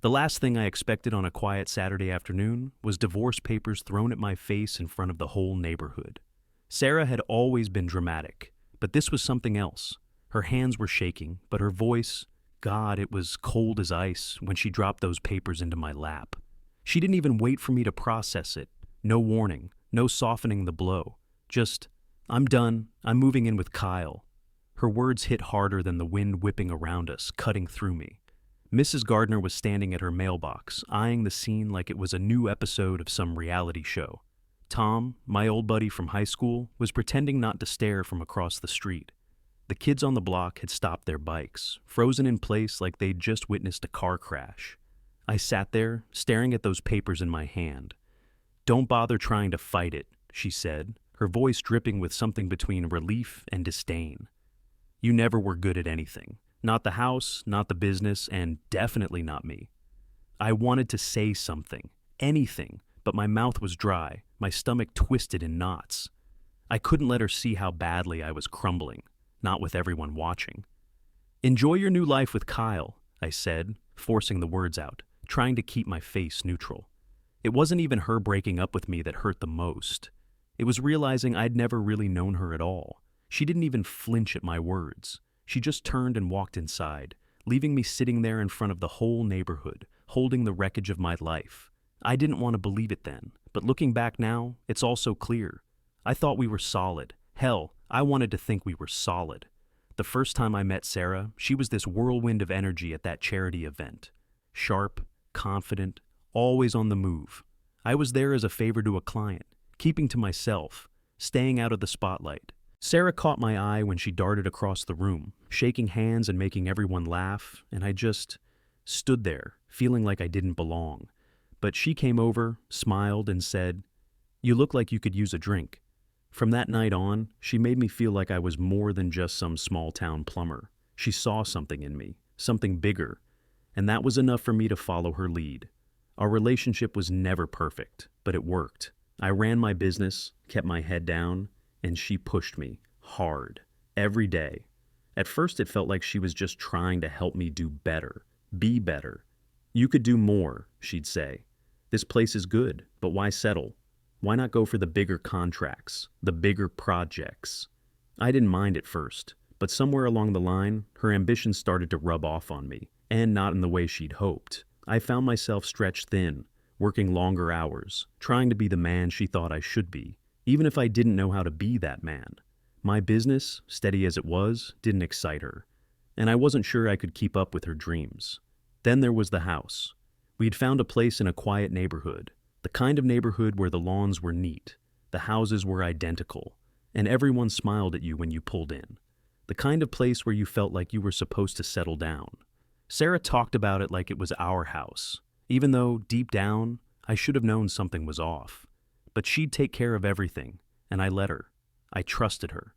The last thing I expected on a quiet Saturday afternoon was divorce papers thrown at my face in front of the whole neighborhood. Sarah had always been dramatic, but this was something else. Her hands were shaking, but her voice, God, it was cold as ice when she dropped those papers into my lap. She didn't even wait for me to process it. No warning, no softening the blow. Just, I'm done, I'm moving in with Kyle. Her words hit harder than the wind whipping around us, cutting through me. Mrs. Gardner was standing at her mailbox, eyeing the scene like it was a new episode of some reality show. Tom, my old buddy from high school, was pretending not to stare from across the street. The kids on the block had stopped their bikes, frozen in place like they'd just witnessed a car crash. I sat there, staring at those papers in my hand. "Don't bother trying to fight it," she said, her voice dripping with something between relief and disdain. "You never were good at anything. Not the house, not the business, and definitely not me." I wanted to say something, anything, but my mouth was dry, my stomach twisted in knots. I couldn't let her see how badly I was crumbling, not with everyone watching. "Enjoy your new life with Kyle," I said, forcing the words out, trying to keep my face neutral. It wasn't even her breaking up with me that hurt the most. It was realizing I'd never really known her at all. She didn't even flinch at my words. She just turned and walked inside, leaving me sitting there in front of the whole neighborhood, holding the wreckage of my life. I didn't want to believe it then, but looking back now, it's all so clear. I thought we were solid. Hell, I wanted to think we were solid. The first time I met Sarah, she was this whirlwind of energy at that charity event. Sharp, confident, always on the move. I was there as a favor to a client, keeping to myself, staying out of the spotlight. Sarah caught my eye when she darted across the room, shaking hands and making everyone laugh, and I just stood there, feeling like I didn't belong. But she came over, smiled, and said, "You look like you could use a drink." From that night on, she made me feel like I was more than just some small-town plumber. She saw something in me, something bigger, and that was enough for me to follow her lead. Our relationship was never perfect, but it worked. I ran my business, kept my head down, and she pushed me, hard, every day. At first it felt like she was just trying to help me do better, be better. "You could do more," she'd say. "This place is good, but why settle? Why not go for the bigger contracts, the bigger projects?" I didn't mind at first, but somewhere along the line, her ambitions started to rub off on me, and not in the way she'd hoped. I found myself stretched thin, working longer hours, trying to be the man she thought I should be, even if I didn't know how to be that man. My business, steady as it was, didn't excite her, and I wasn't sure I could keep up with her dreams. Then there was the house. We'd found a place in a quiet neighborhood, the kind of neighborhood where the lawns were neat, the houses were identical, and everyone smiled at you when you pulled in. The kind of place where you felt like you were supposed to settle down. Sarah talked about it like it was our house, even though, deep down, I should have known something was off. But she'd take care of everything, and I let her. I trusted her.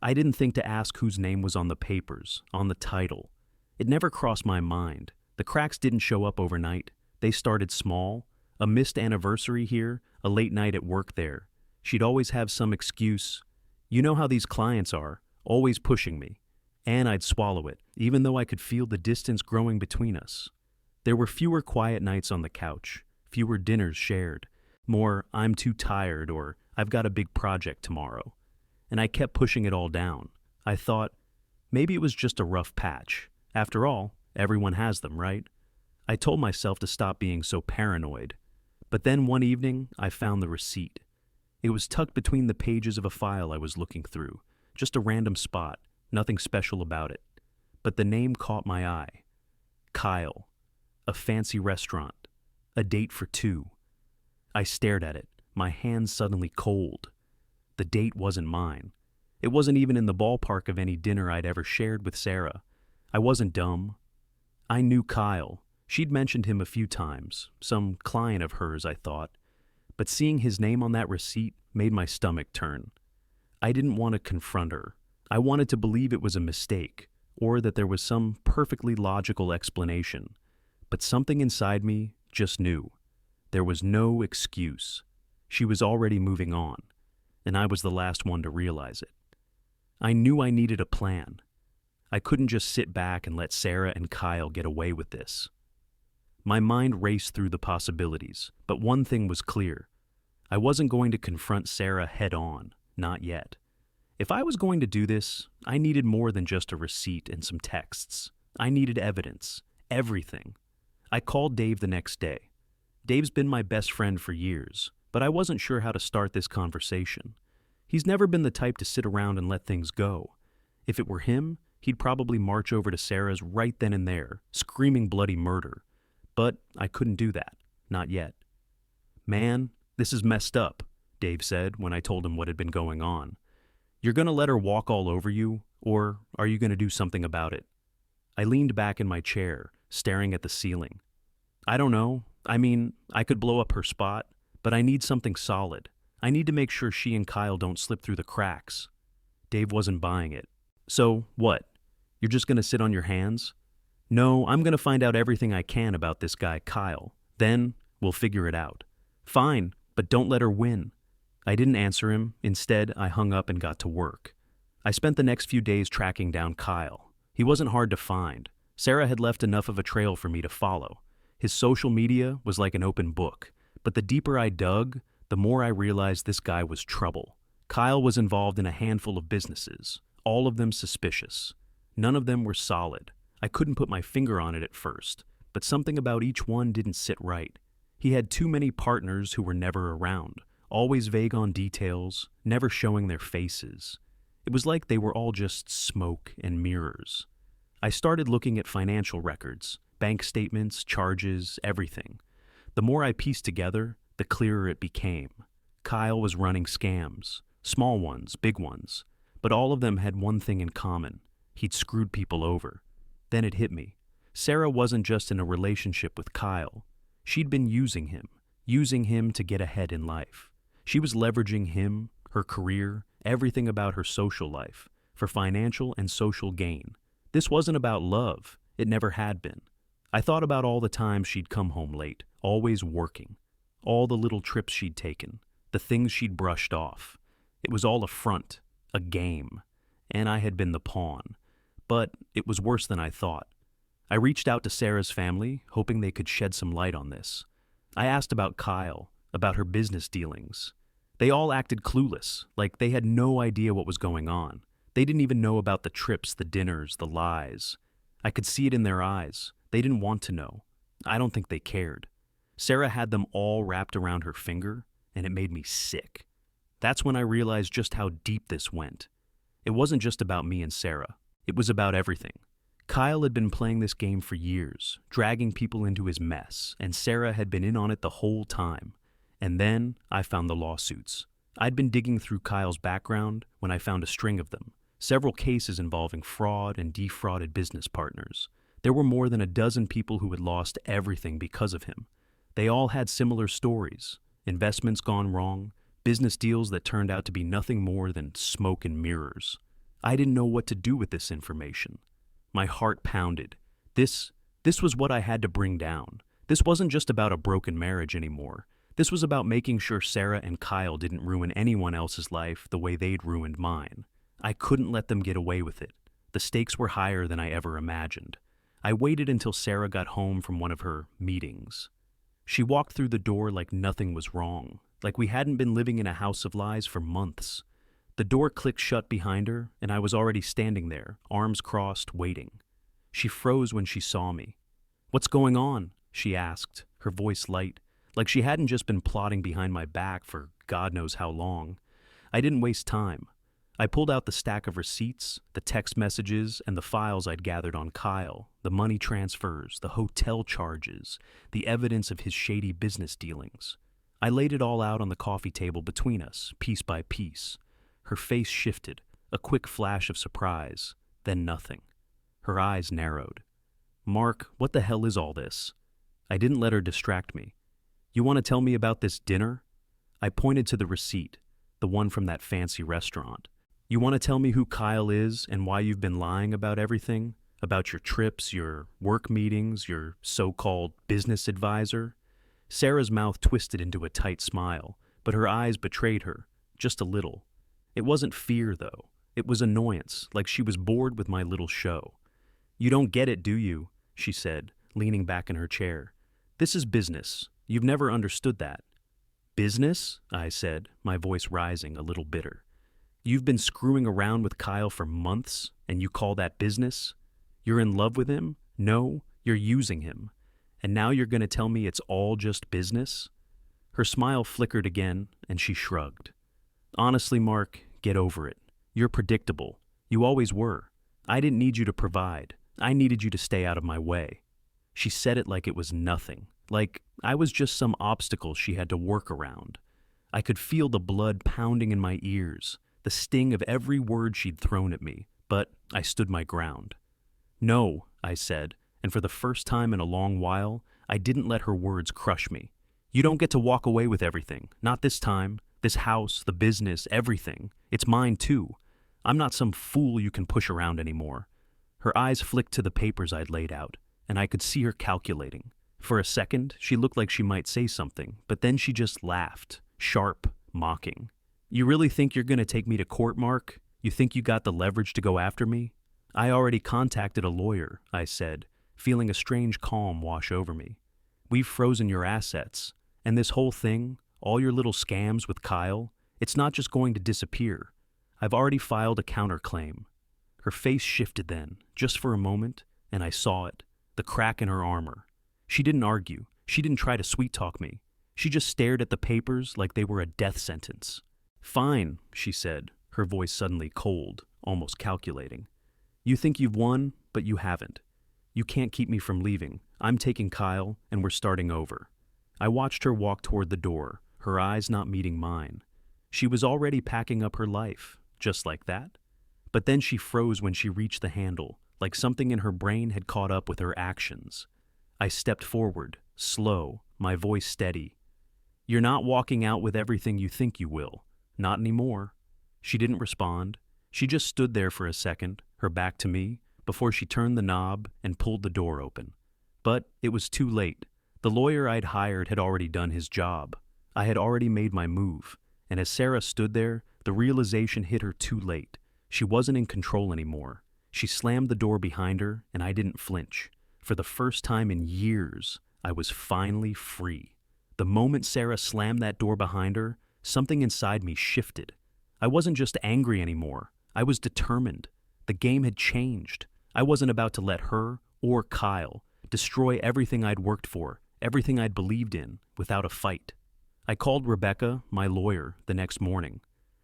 I didn't think to ask whose name was on the papers, on the title. It never crossed my mind. The cracks didn't show up overnight. They started small. A missed anniversary here, a late night at work there. She'd always have some excuse. You know how these clients are, always pushing me. And I'd swallow it, even though I could feel the distance growing between us. There were fewer quiet nights on the couch, fewer dinners shared. More, "I'm too tired," or "I've got a big project tomorrow." And I kept pushing it all down. I thought, maybe it was just a rough patch. After all, everyone has them, right? I told myself to stop being so paranoid. But then one evening, I found the receipt. It was tucked between the pages of a file I was looking through, just a random spot, nothing special about it. But the name caught my eye. Kyle. A fancy restaurant. A date for two. I stared at it, my hands suddenly cold. The date wasn't mine. It wasn't even in the ballpark of any dinner I'd ever shared with Sarah. I wasn't dumb. I knew Kyle. She'd mentioned him a few times, some client of hers, I thought. But seeing his name on that receipt made my stomach turn. I didn't want to confront her. I wanted to believe it was a mistake, or that there was some perfectly logical explanation. But something inside me just knew. There was no excuse. She was already moving on, and I was the last one to realize it. I knew I needed a plan. I couldn't just sit back and let Sarah and Kyle get away with this. My mind raced through the possibilities, but one thing was clear. I wasn't going to confront Sarah head on, not yet. If I was going to do this, I needed more than just a receipt and some texts. I needed evidence, everything. I called Dave the next day. Dave's been my best friend for years, but I wasn't sure how to start this conversation. He's never been the type to sit around and let things go. If it were him, he'd probably march over to Sarah's right then and there, screaming bloody murder. But I couldn't do that, not yet. "Man, this is messed up," Dave said when I told him what had been going on. "You're going to let her walk all over you, or are you going to do something about it?" I leaned back in my chair, staring at the ceiling. "I don't know. I mean, I could blow up her spot, but I need something solid. I need to make sure she and Kyle don't slip through the cracks." Dave wasn't buying it. "So, what? You're just going to sit on your hands?" "No, I'm going to find out everything I can about this guy, Kyle. Then, we'll figure it out." "Fine, but don't let her win." I didn't answer him. Instead, I hung up and got to work. I spent the next few days tracking down Kyle. He wasn't hard to find. Sarah had left enough of a trail for me to follow. His social media was like an open book, but the deeper I dug, the more I realized this guy was trouble. Kyle was involved in a handful of businesses, all of them suspicious. None of them were solid. I couldn't put my finger on it at first, but something about each one didn't sit right. He had too many partners who were never around, always vague on details, never showing their faces. It was like they were all just smoke and mirrors. I started looking at financial records, bank statements, charges, everything. The more I pieced together, the clearer it became. Kyle was running scams, small ones, big ones, but all of them had one thing in common. He'd screwed people over. Then it hit me. Sarah wasn't just in a relationship with Kyle. She'd been using him to get ahead in life. She was leveraging him, her career, everything about her social life, for financial and social gain. This wasn't about love. It never had been. I thought about all the times she'd come home late, always working. All the little trips she'd taken, the things she'd brushed off. It was all a front, a game, and I had been the pawn. But it was worse than I thought. I reached out to Sarah's family, hoping they could shed some light on this. I asked about Kyle, about her business dealings. They all acted clueless, like they had no idea what was going on. They didn't even know about the trips, the dinners, the lies. I could see it in their eyes. They didn't want to know. I don't think they cared. Sarah had them all wrapped around her finger, and it made me sick. That's when I realized just how deep this went. It wasn't just about me and Sarah. It was about everything. Kyle had been playing this game for years, dragging people into his mess, and Sarah had been in on it the whole time. And then I found the lawsuits. I'd been digging through Kyle's background when I found a string of them, several cases involving fraud and defrauded business partners. There were more than a dozen people who had lost everything because of him. They all had similar stories, investments gone wrong, business deals that turned out to be nothing more than smoke and mirrors. I didn't know what to do with this information. My heart pounded. This was what I had to bring down. This wasn't just about a broken marriage anymore. This was about making sure Sarah and Kyle didn't ruin anyone else's life the way they'd ruined mine. I couldn't let them get away with it. The stakes were higher than I ever imagined. I waited until Sarah got home from one of her meetings. She walked through the door like nothing was wrong, like we hadn't been living in a house of lies for months. The door clicked shut behind her, and I was already standing there, arms crossed, waiting. She froze when she saw me. "What's going on?" she asked, her voice light, like she hadn't just been plotting behind my back for God knows how long. I didn't waste time. I pulled out the stack of receipts, the text messages, and the files I'd gathered on Kyle, the money transfers, the hotel charges, the evidence of his shady business dealings. I laid it all out on the coffee table between us, piece by piece. Her face shifted, a quick flash of surprise, then nothing. Her eyes narrowed. "Mark, what the hell is all this?" I didn't let her distract me. "You want to tell me about this dinner?" I pointed to the receipt, the one from that fancy restaurant. "You want to tell me who Kyle is and why you've been lying about everything? About your trips, your work meetings, your so-called business advisor?" Sarah's mouth twisted into a tight smile, but her eyes betrayed her, just a little. It wasn't fear, though. It was annoyance, like she was bored with my little show. "You don't get it, do you?" she said, leaning back in her chair. This is business. You've never understood that. Business? I said, my voice rising, a little bitter. You've been screwing around with Kyle for months, and you call that business? You're in love with him? No, you're using him. And now you're going to tell me it's all just business? Her smile flickered again, and she shrugged. Honestly, Mark, get over it. You're predictable. You always were. I didn't need you to provide. I needed you to stay out of my way. She said it like it was nothing, like I was just some obstacle she had to work around. I could feel the blood pounding in my ears, the sting of every word she'd thrown at me, but I stood my ground. No, I said, and for the first time in a long while, I didn't let her words crush me. You don't get to walk away with everything, not this time. This house, the business, everything. It's mine too. I'm not some fool you can push around anymore. Her eyes flicked to the papers I'd laid out, and I could see her calculating. For a second, she looked like she might say something, but then she just laughed, sharp, mocking. You really think you're going to take me to court, Mark? You think you got the leverage to go after me? I already contacted a lawyer, I said, feeling a strange calm wash over me. We've frozen your assets, and this whole thing, all your little scams with Kyle, it's not just going to disappear. I've already filed a counterclaim. Her face shifted then, just for a moment, and I saw it, the crack in her armor. She didn't argue. She didn't try to sweet-talk me. She just stared at the papers like they were a death sentence. Fine, she said, her voice suddenly cold, almost calculating. You think you've won, but you haven't. You can't keep me from leaving. I'm taking Kyle, and we're starting over. I watched her walk toward the door, her eyes not meeting mine. She was already packing up her life, just like that. But then she froze when she reached the handle, like something in her brain had caught up with her actions. I stepped forward, slow, my voice steady. You're not walking out with everything you think you will. Not anymore. She didn't respond. She just stood there for a second, her back to me, before she turned the knob and pulled the door open. But it was too late. The lawyer I'd hired had already done his job. I had already made my move, and as Sarah stood there, the realization hit her too late. She wasn't in control anymore. She slammed the door behind her, and I didn't flinch. For the first time in years, I was finally free. The moment Sarah slammed that door behind her, something inside me shifted. I wasn't just angry anymore. I was determined. The game had changed. I wasn't about to let her, or Kyle, destroy everything I'd worked for, everything I'd believed in, without a fight. I called Rebecca, my lawyer, the next morning.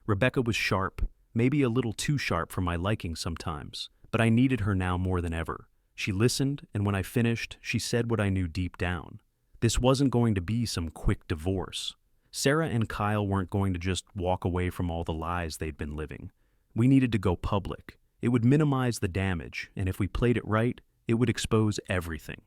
Rebecca was sharp, maybe a little too sharp for my liking sometimes, but I needed her now more than ever. She listened, and when I finished, she said what I knew deep down. This wasn't going to be some quick divorce. Sarah and Kyle weren't going to just walk away from all the lies they'd been living. We needed to go public. It would minimize the damage, and if we played it right, it would expose everything.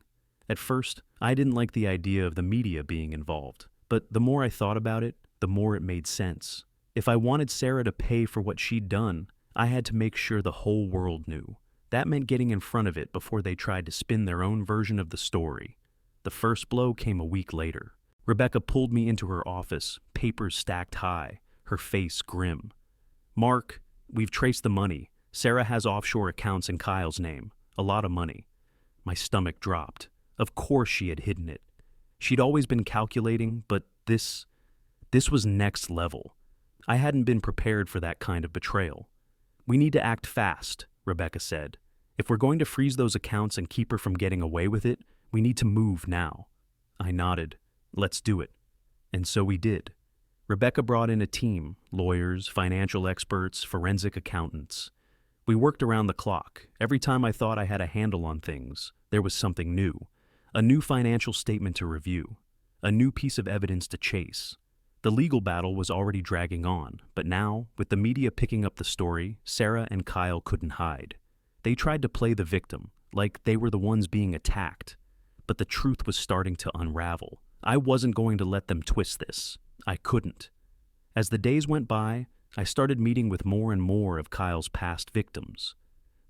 At first, I didn't like the idea of the media being involved, but the more I thought about it, the more it made sense. If I wanted Sarah to pay for what she'd done, I had to make sure the whole world knew. That meant getting in front of it before they tried to spin their own version of the story. The first blow came a week later. Rebecca pulled me into her office, papers stacked high, her face grim. Mark, we've traced the money. Sarah has offshore accounts in Kyle's name. A lot of money. My stomach dropped. Of course she had hidden it. She'd always been calculating, but this was next level. I hadn't been prepared for that kind of betrayal. We need to act fast, Rebecca said. If we're going to freeze those accounts and keep her from getting away with it, we need to move now. I nodded. Let's do it. And so we did. Rebecca brought in a team, lawyers, financial experts, forensic accountants. We worked around the clock. Every time I thought I had a handle on things, there was something new. A new financial statement to review. A new piece of evidence to chase. The legal battle was already dragging on, but now, with the media picking up the story, Sarah and Kyle couldn't hide. They tried to play the victim, like they were the ones being attacked. But the truth was starting to unravel. I wasn't going to let them twist this. I couldn't. As the days went by, I started meeting with more and more of Kyle's past victims.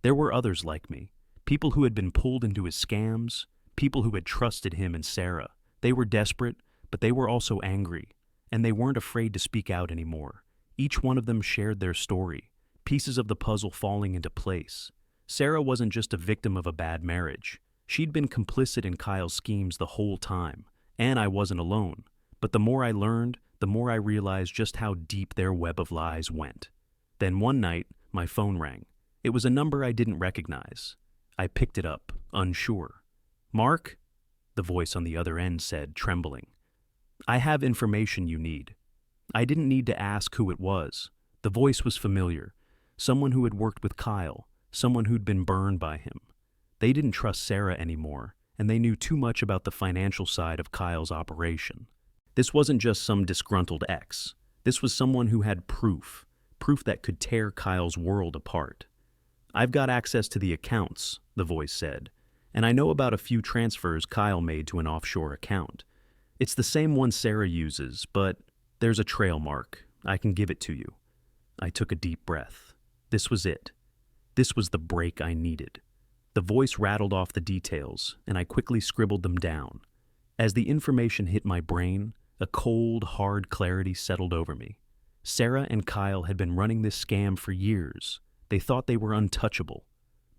There were others like me, people who had been pulled into his scams, people who had trusted him and Sarah. They were desperate, but they were also angry, and they weren't afraid to speak out anymore. Each one of them shared their story, pieces of the puzzle falling into place. Sarah wasn't just a victim of a bad marriage. She'd been complicit in Kyle's schemes the whole time, and I wasn't alone. But the more I learned, the more I realized just how deep their web of lies went. Then one night, my phone rang. It was a number I didn't recognize. I picked it up, unsure. "Mark?" the voice on the other end said, trembling. "I have information you need." I didn't need to ask who it was. The voice was familiar. Someone who had worked with Kyle, someone who'd been burned by him. They didn't trust Sarah anymore, and they knew too much about the financial side of Kyle's operation. This wasn't just some disgruntled ex. This was someone who had proof that could tear Kyle's world apart. "I've got access to the accounts," the voice said, "and I know about a few transfers Kyle made to an offshore account. It's the same one Sarah uses, but there's a trail mark. I can give it to you." I took a deep breath. This was it. This was the break I needed. The voice rattled off the details, and I quickly scribbled them down. As the information hit my brain, a cold, hard clarity settled over me. Sarah and Kyle had been running this scam for years. They thought they were untouchable.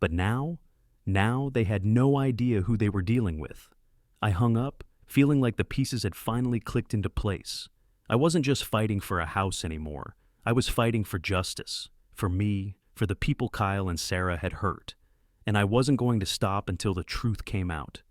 But now they had no idea who they were dealing with. I hung up, feeling like the pieces had finally clicked into place. I wasn't just fighting for a house anymore. I was fighting for justice, for me, for the people Kyle and Sarah had hurt. And I wasn't going to stop until the truth came out.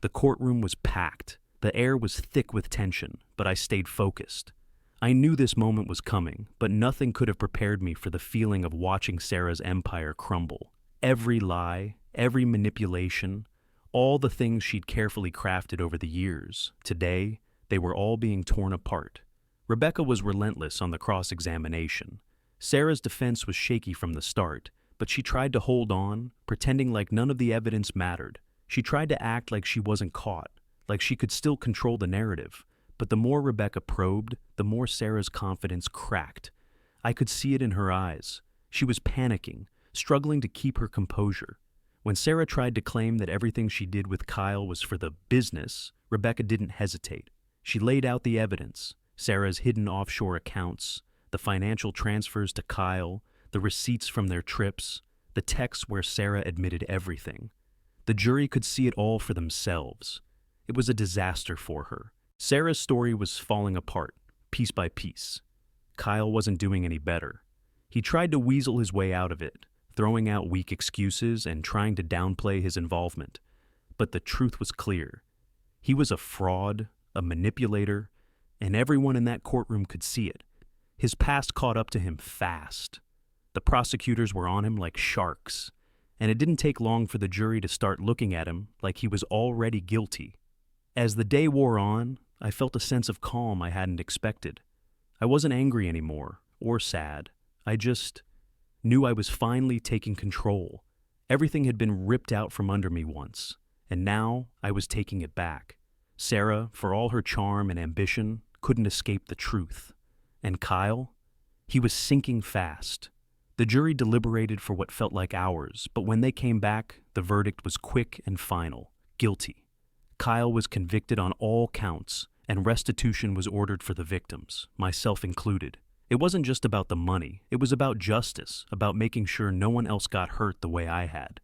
The courtroom was packed. The air was thick with tension, but I stayed focused. I knew this moment was coming, but nothing could have prepared me for the feeling of watching Sarah's empire crumble. Every lie, every manipulation, all the things she'd carefully crafted over the years, today, they were all being torn apart. Rebecca was relentless on the cross-examination. Sarah's defense was shaky from the start, but she tried to hold on, pretending like none of the evidence mattered. She tried to act like she wasn't caught, like she could still control the narrative. But the more Rebecca probed, the more Sarah's confidence cracked. I could see it in her eyes. She was panicking, struggling to keep her composure. When Sarah tried to claim that everything she did with Kyle was for the business, Rebecca didn't hesitate. She laid out the evidence: Sarah's hidden offshore accounts, the financial transfers to Kyle, the receipts from their trips, the texts where Sarah admitted everything. The jury could see it all for themselves. It was a disaster for her. Sarah's story was falling apart, piece by piece. Kyle wasn't doing any better. He tried to weasel his way out of it, throwing out weak excuses and trying to downplay his involvement. But the truth was clear. He was a fraud, a manipulator, and everyone in that courtroom could see it. His past caught up to him fast. The prosecutors were on him like sharks, and it didn't take long for the jury to start looking at him like he was already guilty. As the day wore on, I felt a sense of calm I hadn't expected. I wasn't angry anymore, or sad. I just knew I was finally taking control. Everything had been ripped out from under me once, and now I was taking it back. Sarah, for all her charm and ambition, couldn't escape the truth. And Kyle? He was sinking fast. The jury deliberated for what felt like hours, but when they came back, the verdict was quick and final: guilty. Kyle was convicted on all counts, and restitution was ordered for the victims, myself included. It wasn't just about the money. It was about justice, about making sure no one else got hurt the way I had.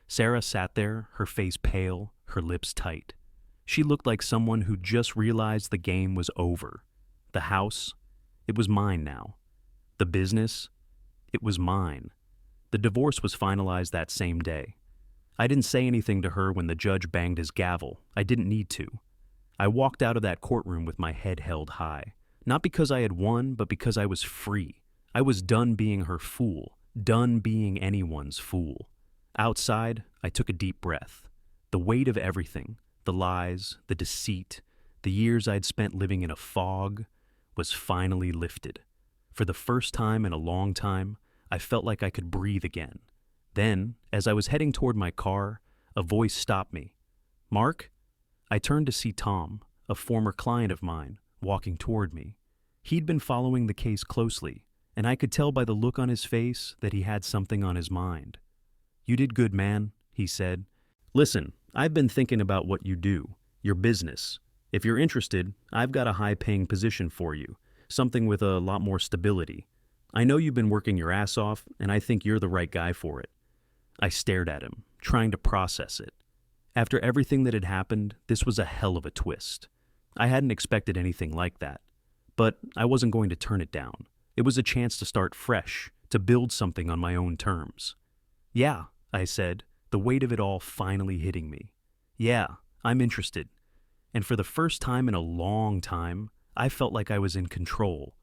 Sarah sat there, her face pale, her lips tight. She looked like someone who just realized the game was over. The house, it was mine now. The business, it was mine. The divorce was finalized that same day. I didn't say anything to her when the judge banged his gavel. I didn't need to. I walked out of that courtroom with my head held high. Not because I had won, but because I was free. I was done being her fool, done being anyone's fool. Outside, I took a deep breath. The weight of everything, the lies, the deceit, the years I'd spent living in a fog, was finally lifted. For the first time in a long time, I felt like I could breathe again. Then, as I was heading toward my car, a voice stopped me. "Mark?" I turned to see Tom, a former client of mine, walking toward me. He'd been following the case closely, and I could tell by the look on his face that he had something on his mind. "You did good, man," he said. "Listen, I've been thinking about what you do, your business. If you're interested, I've got a high-paying position for you, something with a lot more stability. I know you've been working your ass off, and I think you're the right guy for it." I stared at him, trying to process it. After everything that had happened, this was a hell of a twist. I hadn't expected anything like that. But I wasn't going to turn it down. It was a chance to start fresh, to build something on my own terms. "Yeah," I said, the weight of it all finally hitting me. "Yeah, I'm interested." And for the first time in a long time, I felt like I was in control,